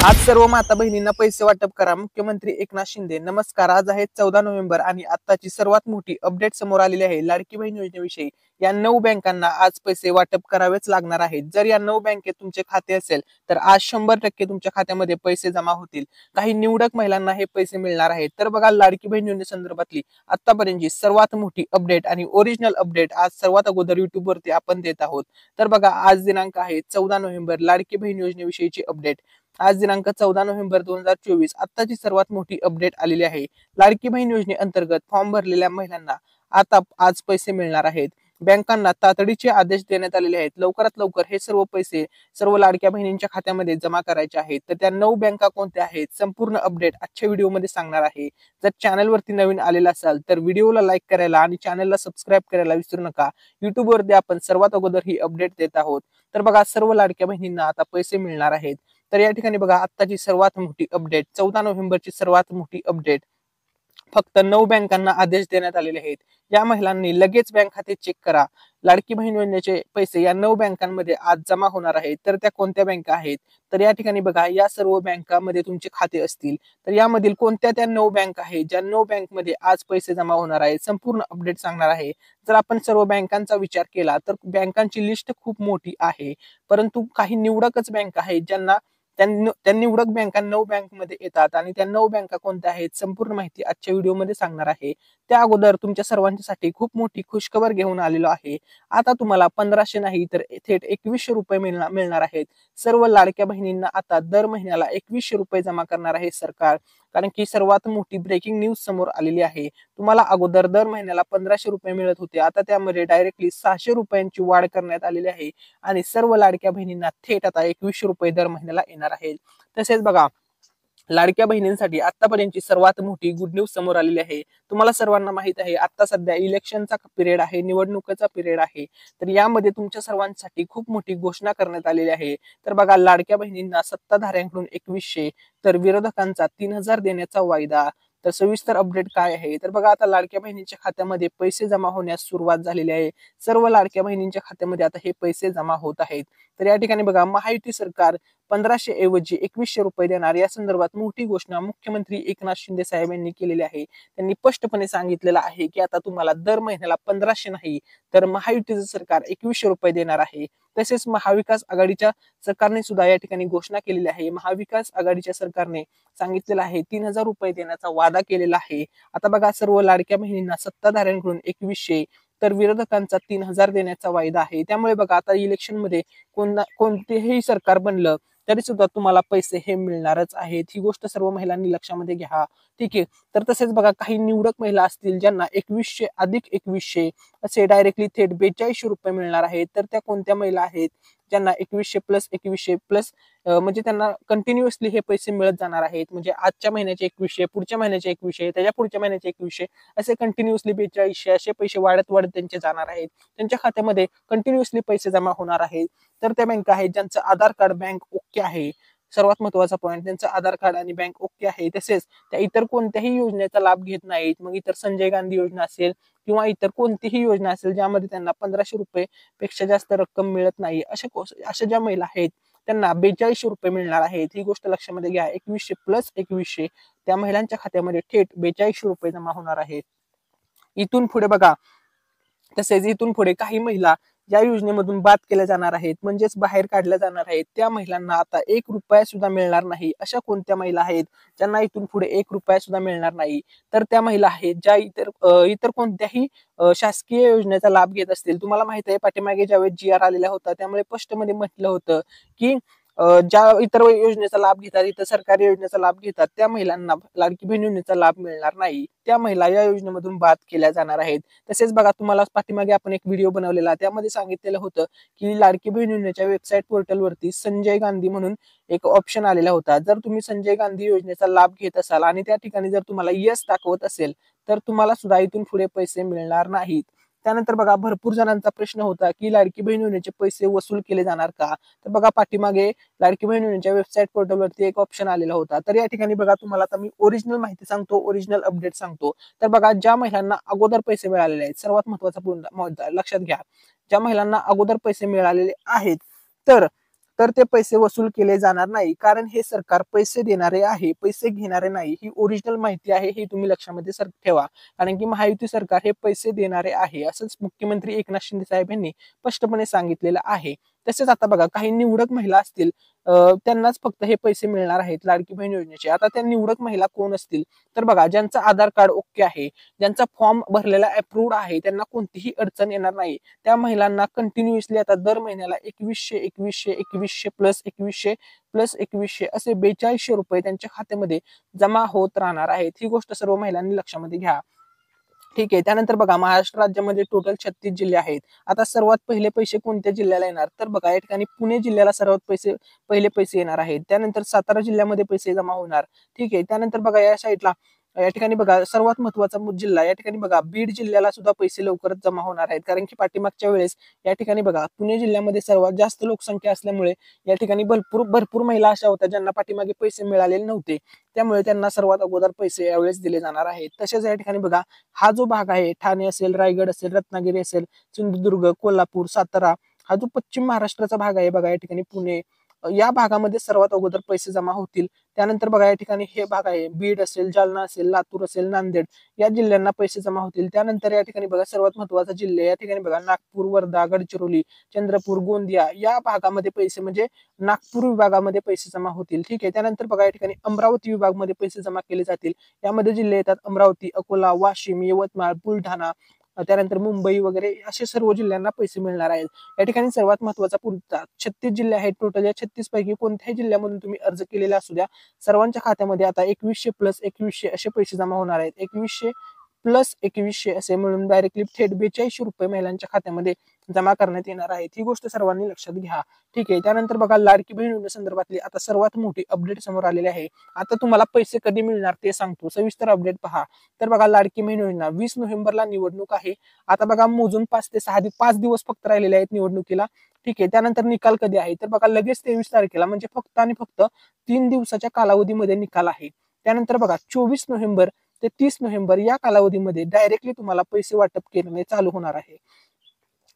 आज सर्व माता बहिणींना पैसे वाटप करा. मुख्यमंत्री एकनाथ शिंदे. नमस्कार. आज आहे 14 नोव्हेंबर आणि आताची सर्वात मोठी अपडेट समोर आलेली आहे. लाडकी बहीण योजनेविषयी या 9 बँकांना आज पैसे वाटप करावेच लागणार आहेत. जर या 9 बँकेत तुमचे खाते असेल तर आज 100% तुमच्या खात्यामध्ये पैसे जमा होतील. काही निवडक महिलांना हे पैसे मिळणार आहेत. तर बघा, लाडकी बहीण योजनेसंदर्भातली आतापर्यंतची सर्वात मोठी अपडेट आणि ओरिजिनल अपडेट आज सर्वात अगोदर युट्यूब वरती आपण देत आहोत. तर बघा, आज दिनांक आहे 14 नोव्हेंबर. लाडकी बहीण योजनेविषयीची अपडेट आज दिनांक 14 नोव्हेंबर 2024. आत्ताची सर्वात मोठी अपडेट आलेली आहे. लाडकी बहीण योजनेअंतर्गत फॉर्म भरलेल्या महिलांना आता आज पैसे मिळणार आहेत. बँकांना तातडीचे आदेश देण्यात आलेले आहेत. लवकरात लवकर हे सर्व पैसे सर्व लाडक्या बहिणींच्या खात्यामध्ये जमा करायचे आहेत. तर त्या 9 बँका कोणत्या आहेत, संपूर्ण अपडेट आजच्या व्हिडिओमध्ये सांगणार आहे. जर चॅनलवरती नवीन आलेला असाल तर व्हिडिओला लाईक करायला आणि चॅनलला सबस्क्राईब करायला विसरू नका. युट्यूबवरती आपण सर्वात अगोदर ही अपडेट देत आहोत. तर बघा, सर्व लाडक्या बहिणींना आता पैसे मिळणार आहेत. तर या ठिकाणी बघा, आत्ताची सर्वात मोठी अपडेट, 14 नोव्हेंबरची सर्वात मोठी अपडेट. फक्त 9 बँकांना आदेश देण्यात आलेले आहेत. या महिलांनी लगेच बँक खाते चेक करा. लाडकी बहीण योजनेचे पैसे या 9 बँकांमध्ये आज जमा होणार आहेत. तर त्या कोणत्या बँका आहेत? तर या ठिकाणी बघा, या सर्व बँकांमध्ये तुमचे खाते असतील तर यामधील कोणत्या त्या 9 बँक आहेत ज्या 9 बँकमध्ये आज पैसे जमा होणार आहेत, संपूर्ण अपडेट सांगणार आहे. जर आपण सर्व बँकांचा विचार केला तर बँकांची लिस्ट खूप मोठी आहे, परंतु काही निवडकच बँक आहेत ज्यांना त्या निवडक बँका 9 बँकमध्ये येतात आणि त्या 9 बँका कोणत्या आहेत, संपूर्ण माहिती आजच्या व्हिडिओमध्ये सांगणार आहे. त्या अगोदर तुमच्या सर्वांसाठी खूप मोठी खुशखबर घेऊन आलेलो आहे. आता तुम्हाला 1500 नाही तर थेट 2100 रुपये मिळणार आहेत. सर्व लाडक्या बहिणींना आता दर महिन्याला 2100 रुपये जमा करणार आहे सरकार. कारण की सर्वात मोठी ब्रेकिंग न्यूज समोर आलेली आहे. तुम्हाला अगोदर दर महिन्याला 1500 रुपये मिळत होते. आता त्यामध्ये डायरेक्टली 600 रुपयांची वाढ करण्यात आलेली आहे आणि सर्व लाडक्या बहिणींना थेट आता 2100 रुपये दर महिन्याला येणार आहेत. तसेच बघा, लाडक्या बहिणींसाठी आतापर्यंतची सर्वात मोठी गुड न्यूज समोर आलेली आहे. तुम्हाला सर्वांना माहित आहे, आता सध्या इलेक्शनचा पिरियड आहे, निवडणुकीचा पिरियड आहे. तर यामध्ये तुमच्या सर्वांसाठी खूप मोठी घोषणा करण्यात आलेली आहे. तर बघा, लाडक्या बहिणींना सत्ताधाऱ्यांकडून 2100 तर विरोधकांचा 3000 देण्याचा वायदा. तर सविस्तर अपडेट काय आहे? तर बघा, आता लाडक्या बहिणींच्या खात्यामध्ये पैसे जमा होण्यास सुरुवात झालेली आहे. सर्व लाडक्या बहिणींच्या खात्यामध्ये आता हे पैसे जमा होत आहेत. तर या ठिकाणी बघा, महायुती सरकार 1500 ऐवजी 2100 रुपये देणार या संदर्भात मोठी घोषणा मुख्यमंत्री एकनाथ शिंदे साहेब यांनी केलेली आहे. त्यांनी स्पष्टपणे सांगितलेलं आहे की आता तुम्हाला दर महिन्याला 1500 नाही तर महायुतीचं सरकार 2100 रुपये देणार आहे. तसेच महाविकास आघाडीच्या सरकारने सुद्धा या ठिकाणी घोषणा केलेली आहे. महाविकास आघाडीच्या सरकारने सांगितलेलं आहे 3000 रुपये देण्याचा वादा केलेला आहे. आता बघा, सर्व लाडक्या बहिणींना सत्ताधाऱ्यांकडून 2100 तर विरोधकांचा 3000 देण्याचा वायदा आहे. त्यामुळे बघा, आता इलेक्शन मध्ये कोणतेही सरकार बनलं तरी सुद्धा तुम्हाला पैसे हे मिळणारच आहेत. ही गोष्ट सर्व महिलांनी लक्षामध्ये घ्या. ठीक आहे. तर तसेच बघा, काही निवडक महिला असतील ज्यांना 2100 अधिक 2100 असे डायरेक्टली थेट 4200 रुपये मिळणार आहेत. तर त्या कोणत्या महिला आहेत ज्यांना 2100 प्लस 2100 प्लस म्हणजे त्यांना कंटिन्युअसली हे पैसे मिळत जाणार आहेत. म्हणजे आजच्या महिन्याचे 2100, पुढच्या महिन्याचे 2100, त्याच्या पुढच्या महिन्याचे 2100 असे कंटिन्युअसली 4200 असे पैसे वाढत वाढत त्यांचे जाणार आहेत. त्यांच्या खात्यामध्ये कंटिन्युअसली पैसे जमा होणार आहेत. तर त्या बँक आहेत ज्यांचं आधार कार्ड बँक ओके आहे. सर्वात महत्वाचा पॉईंट, त्यांचं आधार कार्ड आणि बँक ओके आहे. तसेच त्या इतर कोणत्याही योजनेचा लाभ घेत नाहीत. मग इतर संजय गांधी योजना असेल किंवा इतर कोणतीही योजना असेल ज्यामध्ये त्यांना 1500 रुपये पेक्षा जास्त रक्कम मिळत नाही, अशा ज्या महिला आहेत त्यांना 4200 रुपये मिळणार आहेत. ही गोष्ट लक्षामध्ये घ्या. 2100 प्लस 2100 त्या महिलांच्या खात्यामध्ये थेट 4200 रुपये जमा होणार आहेत. इथून पुढे बघा, तसेच इथून पुढे काही महिला या योजनेमधून बाद केल्या जाणार आहेत, म्हणजेच बाहेर काढल्या जाणार आहेत. त्या महिलांना आता 1 रुपया सुद्धा मिळणार नाही. अशा कोणत्या महिला आहेत ज्यांना इथून पुढे 1 रुपया सुद्धा मिळणार नाही? तर त्या महिला आहेत ज्या इतर कोणत्याही शासकीय योजनेचा लाभ घेत असतील. तुम्हाला माहित आहे, पाठीमागे ज्यावेळेस GR आलेला होता त्यामुळे स्पष्टमध्ये म्हटलं होतं की ज्या इतर योजनेचा लाभ घेतात, इतर सरकारी योजनेचा लाभ घेतात त्या महिलांना लाडकी बहीण योजनेचा लाभ मिळणार नाही. त्या महिला या योजनेमधून बाद केल्या जाणार आहेत. तसेच बघा, तुम्हाला पाठीमागे आपण एक व्हिडिओ बनवलेला, त्यामध्ये सांगितलेलं होतं की लाडकी बहीण योजनेच्या वेबसाईट पोर्टलवरती संजय गांधी म्हणून एक ऑप्शन आलेला होता. जर तुम्ही संजय गांधी योजनेचा लाभ घेत असाल आणि त्या ठिकाणी जर तुम्हाला यस दाखवत असेल तर तुम्हाला सुद्धा इथून पुढे पैसे मिळणार नाहीत. त्यानंतर बघा, भरपूर जणांचा प्रश्न होता की लाडकी बहीण योजनेचे पैसे वसूल केले जाणार का? तर बघा, पाठीमागे लाडकी बहीण योजनेच्या वेबसाईट पोर्टलवरती एक ऑप्शन आलेला होता. तर या ठिकाणी बघा, तुम्हाला आता मी ओरिजिनल माहिती सांगतो, ओरिजिनल अपडेट सांगतो. तर बघा, ज्या महिलांना अगोदर पैसे मिळालेले आहेत, सर्वात महत्वाचा मुद्दा लक्षात घ्या, ज्या महिलांना अगोदर पैसे मिळालेले आहेत तर तर ते पैसे वसूल केले जाणार नाही, कारण हे सरकार पैसे देणारे आहे, पैसे घेणारे नाही. ही ओरिजिनल माहिती आहे, हे तुम्ही लक्षामध्ये ठेवा. कारण की महायुती सरकार हे पैसे देणारे आहे, असंच मुख्यमंत्री एकनाथ शिंदे साहेब यांनी स्पष्टपणे सांगितलेलं आहे. तसेच आता बघा, काही निवडक महिला असतील, त्यांनाच फक्त हे पैसे मिळणार आहेत लाडकी बहीण योजनेचे. आता त्या निवडक महिला कोण असतील, तर बघा, ज्यांचं आधार कार्ड ओके आहे, ज्यांचा फॉर्म भरलेला अप्रूव्ड आहे, त्यांना कोणतीही अडचण येणार नाही, त्या महिलांना कंटिन्युअसली आता दर महिन्याला 2100 प्लस 2100 असे 4200 रुपये त्यांच्या खात्यामध्ये जमा होत राहणार आहेत. ही गोष्ट सर्व महिलांनी लक्षामध्ये घ्या. ठीक आहे. त्यानंतर बघा, महाराष्ट्र राज्यामध्ये टोटल 36 जिल्हे आहेत. आता सर्वात पहिले पैसे कोणत्या जिल्ह्याला येणार, तर बघा, या ठिकाणी पुणे जिल्ह्याला सर्वात पहिले पैसे येणार आहेत. त्यानंतर सातारा जिल्ह्यामध्ये पैसे जमा होणार. ठीक आहे. त्यानंतर बघा, या साईडला या ठिकाणी बघा, सर्वात महत्वाचा जिल्हा या ठिकाणी बघा, बीड जिल्ह्याला सुद्धा पैसे लवकरच जमा होणार आहेत. कारण की पाठीमागच्या वेळेस या ठिकाणी बघा, पुणे जिल्ह्यामध्ये सर्वात जास्त लोकसंख्या असल्यामुळे या ठिकाणी भरपूर महिला अशा होत्या ज्यांना पाठीमागे पैसे मिळालेले नव्हते. त्यामुळे त्यांना सर्वात अगोदर पैसे यावेळेस दिले जाणार आहेत. तसेच या ठिकाणी बघा, हा जो भाग आहे, ठाणे असेल, रायगड असेल, रत्नागिरी असेल, सिंधुदुर्ग, कोल्हापूर, सातारा, हा जो पश्चिम महाराष्ट्राचा भाग आहे बघा, या ठिकाणी पुणे, या भागामध्ये सर्वात अगोदर पैसे जमा होतील. त्यानंतर बघा, या ठिकाणी हे भाग आहे, बीड असेल, जालना असेल, लातूर असेल, नांदेड, या जिल्ह्यांना पैसे जमा होतील. त्यानंतर या ठिकाणी बघा, सर्वात महत्वाचा जिल्हे या ठिकाणी बघा, नागपूर, वर्धा, गडचिरोली, चंद्रपूर, गोंदिया, या भागामध्ये पैसे म्हणजे नागपूर विभागामध्ये पैसे जमा होतील. ठीक आहे. त्यानंतर बघा, या ठिकाणी अमरावती विभागामध्ये पैसे जमा केले जातील. यामध्ये जिल्हे येतात अमरावती, अकोला, वाशिम, यवतमाळ, बुलढाणा, त्यानंतर मुंबई वगैरे, असे सर्व जिल्ह्यांना पैसे मिळणार आहेत. या ठिकाणी सर्वात महत्वाचा पुढचा 36 जिल्हे आहेत टोटल. या 36 पैकी कोणत्याही जिल्ह्यामधून तुम्ही अर्ज केलेला असू द्या, सर्वांच्या खात्यामध्ये आता 2100 प्लस 2100 असे पैसे जमा होणार आहेत. 2100 प्लस 2100 असे मिळून डायरेक्टली थेट 4200 रुपये महिलांच्या खात्यामध्ये जमा करण्यात येणार आहेत. ही गोष्ट सर्वांनी लक्षात घ्या. ठीक आहे. त्यानंतर बघा, लाडकी बहीण योजनेसंदर्भातली आता सर्वात मोठी अपडेट समोर आलेली आहे. आता तुम्हाला पैसे कधी मिळणार ते सांगतो, सविस्तर अपडेट पहा. तर बघा, लाडकी बहीण योजना 20 नोव्हेंबरला निवडणूक आहे. आता बघा, मोजून 5 दिवस फक्त राहिलेले आहेत निवडणुकीला. ठीक आहे. त्यानंतर निकाल कधी आहे, तर बघा, लगेच 23 तारखेला, म्हणजे फक्त आणि फक्त 3 दिवसाच्या कालावधीमध्ये निकाल आहे. त्यानंतर बघा, 24 नोव्हेंबर ते 30 नोव्हेंबर या कालावधीमध्ये डायरेक्टली तुम्हाला पैसे वाटप केले चालू होणार आहे.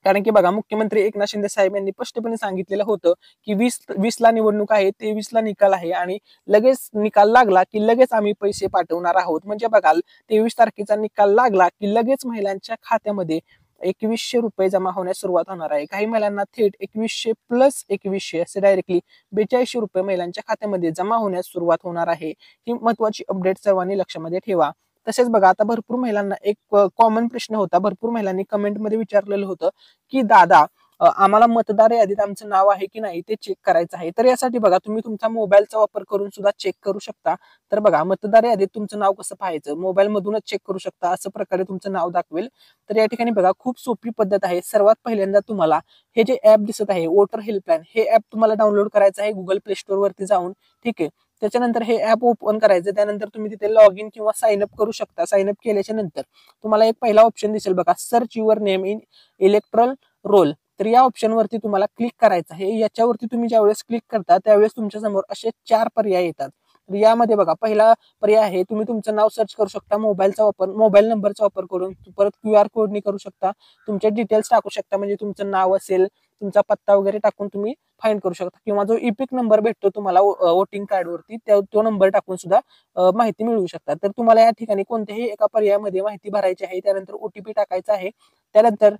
कारण की बघा, मुख्यमंत्री एकनाथ शिंदे साहेब यांनी स्पष्टपणे सांगितलेलं होतं की 20 ला निवडणूक आहे, 23 ला निकाल आहे, आणि लगेच निकाल लागला की लगेच आम्ही पैसे पाठवणार आहोत. म्हणजे बघाल, 23 तारखेचा निकाल लागला की लगेच महिलांच्या खात्यामध्ये 2100 रुपये जमा होण्यास सुरुवात होणार आहे. काही महिलांना थेट 2100 प्लस 2100 असे डायरेक्टली 4200 रुपये महिलांच्या खात्यामध्ये जमा होण्यास सुरुवात होणार आहे. ही महत्वाची अपडेट सर्वांनी लक्षामध्ये ठेवा. तसेच बघा, आता भरपूर महिलांना एक कॉमन प्रश्न होता, भरपूर महिलांनी कमेंटमध्ये विचारलेलं होतं की दादा, आम्हाला मतदार यादीत आमचं नाव आहे की नाही ते चेक करायचं आहे. तर यासाठी बघा, तुम्ही तुमचा मोबाईलचा वापर करून सुद्धा चेक करू शकता. तर बघा, मतदार यादीत तुमचं नाव कसं पाहायचं, मोबाईल मधूनच चेक करू शकता. असं प्रकारे तुमचं नाव दाखवेल. तर या ठिकाणी बघा, खूप सोपी पद्धत आहे. सर्वात पहिल्यांदा तुम्हाला हे जे ऍप दिसत आहे, वोटर हेल्पलाईन, हे ऍप तुम्हाला डाउनलोड करायचं आहे गुगल प्ले स्टोर वरती जाऊन. ठीक आहे. त्याच्यानंतर हे ऍप ओपन करायचं. त्यानंतर तुम्ही तिथे लॉग इन किंवा साइन अप करू शकता. साइन अप केल्याच्या नंतर तुम्हाला एक पहिला ऑप्शन दिसेल बघा, search your name in erectile role. तर या ऑप्शन वरती तुम्हाला क्लिक करायचं आहे. याच्यावरती तुम्ही ज्यावेळेस क्लिक करता त्यावेळेस तुमच्या समोर असे 4 पर्याय येतात. तर यामध्ये बघा, पहिला पर्याय आहे, तुम्ही तुमचं नाव सर्च करू शकता मोबाईल नंबरचा वापर करून. परत QR कोडनी करू शकता. तुमचे डिटेल्स टाकू शकता, म्हणजे तुमचं नाव असेल, तुमचा पत्ता वगैरे टाकून तुम्ही फाइंड करू शकता. किंवा जो इपिक नंबर भेटतो तुम्हाला वोटिंग कार्ड वरती, तो नंबर टाकून सुद्धा माहिती मिळवू शकता. तर तुम्हाला या ठिकाणी कोणत्याही एका पर्यायामध्ये माहिती भरायची आहे. त्यानंतर OTP टाकायचा आहे. त्यानंतर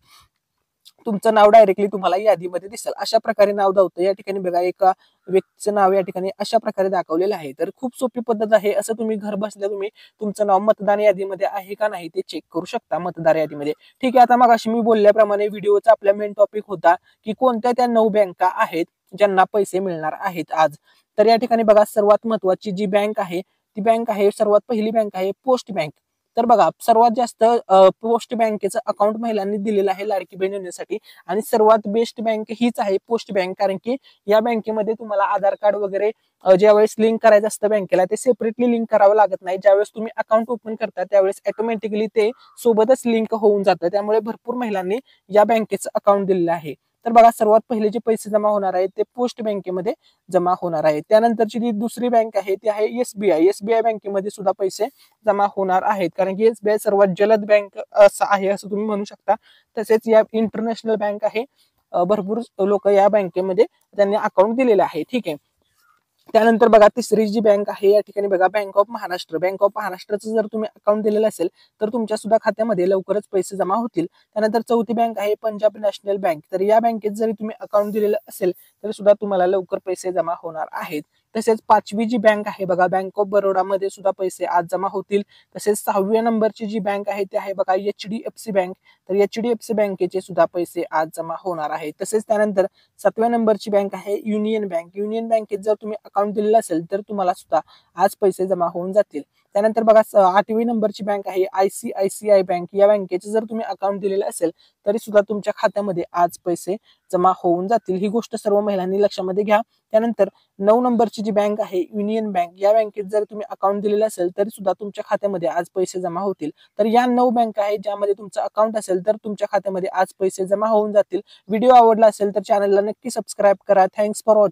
तुमचं नाव डायरेक्टली तुम्हाला यादीमध्ये दिसेल. अशा प्रकारे नाव दावतं. या ठिकाणी बघा, एका व्यक्तीचं नाव या ठिकाणी अशा प्रकारे दाखवलेलं आहे. तर खूप सोपी पद्धत आहे. असं तुम्ही घर बसल्या तुम्ही तुमचं नाव मतदान यादीमध्ये आहे का नाही ते चेक करू शकता, मतदार यादीमध्ये. ठीक आहे. आता मगाशी मी बोलल्याप्रमाणे व्हिडिओचा आपला मेन टॉपिक होता की कोणत्या त्या 9 बँका आहेत ज्यांना पैसे मिळणार आहेत आज. तर या ठिकाणी बघा, सर्वात महत्वाची जी बँक आहे ती बँक आहे, सर्वात पहिली बँक आहे पोस्ट बँक. तर बघा, सर्वात जास्त पोस्ट बँकेचं अकाउंट महिलांनी दिलेलं आहे लाडकी बहीण योजनेसाठी, आणि सर्वात बेस्ट बँक हीच आहे पोस्ट बँक. कारण की या बँकेमध्ये तुम्हाला आधार कार्ड वगैरे ज्यावेळेस लिंक करायचं असतं बँकेला, ते सेपरेटली लिंक करावं लागत नाही. ज्यावेळेस तुम्ही अकाउंट ओपन करता त्यावेळेस ऑटोमॅटिकली ते सोबतच लिंक होऊन जातं. त्यामुळे भरपूर महिलांनी या बँकेचं अकाउंट दिलेलं आहे. तर बघा, सर्वात पहिले जे पैसे जमा होणार आहेत ते पोस्ट बँकेमध्ये जमा होणार आहेत. त्यानंतरची जी दुसरी बँक आहे ती आहे SBI बँकेमध्ये सुद्धा पैसे जमा होणार आहेत. कारण की SBI सर्वात जलद बँक आहे असं तुम्ही म्हणू शकता. तसेच या इंटरनॅशनल बँक आहे भरपूर लोक या बँकेमध्ये त्यांनी अकाउंट दिलेलं आहे. ठीक आहे. त्यानंतर बघा तिसरी जी बँक आहे या ठिकाणी बघा bank of Maharashtra. Bank of महाराष्ट्राचं जर तुम्ही अकाउंट दिलेलं असेल तर तुमच्या सुद्धा खात्यामध्ये लवकरच पैसे जमा होतील. त्यानंतर चौथी बँक आहे पंजाब नॅशनल बँक. तर या बँकेत जरी तुम्ही अकाउंट दिलेलं असेल तरी सुद्धा तुम्हाला लवकर पैसे जमा होणार आहेत. तसेच पाचवी जी बँक आहे बघा बँक ऑफ बरोडा मध्ये सुद्धा पैसे आज जमा होतील. तसेच 6व्या नंबरची जी बँक आहे ती आहे बघा HDFC बँक. तर HDFC बँकेचे सुद्धा पैसे आज जमा होणार आहेत. तसेच त्यानंतर 7व्या नंबरची बँक आहे युनियन बँक. युनियन बँकेत जर तुम्ही अकाउंट दिलेलं असेल तर तुम्हाला सुद्धा आज पैसे जमा होऊन जातील. त्यानंतर बघा 8वी नंबरची बँक आहे ICICI बँक. या बँकेचे जर तुम्ही अकाउंट दिलेलं असेल तरी सुद्धा तुमच्या खात्यामध्ये आज पैसे जमा होऊन जातील. ही गोष्ट सर्व महिलांनी लक्षामध्ये घ्या. त्यानंतर 9 नंबरची जी बँक आहे युनियन बँक. या बँकेत जर तुम्ही अकाउंट दिलेलं असेल तरी सुद्धा तुमच्या खात्यामध्ये आज पैसे जमा होतील. तर या 9 बँक आहेत ज्यामध्ये तुमचं अकाउंट असेल तर तुमच्या खात्यामध्ये आज पैसे जमा होऊन जातील. व्हिडिओ आवडला असेल तर चॅनलला नक्की सबस्क्राईब करा. Thanks for watching.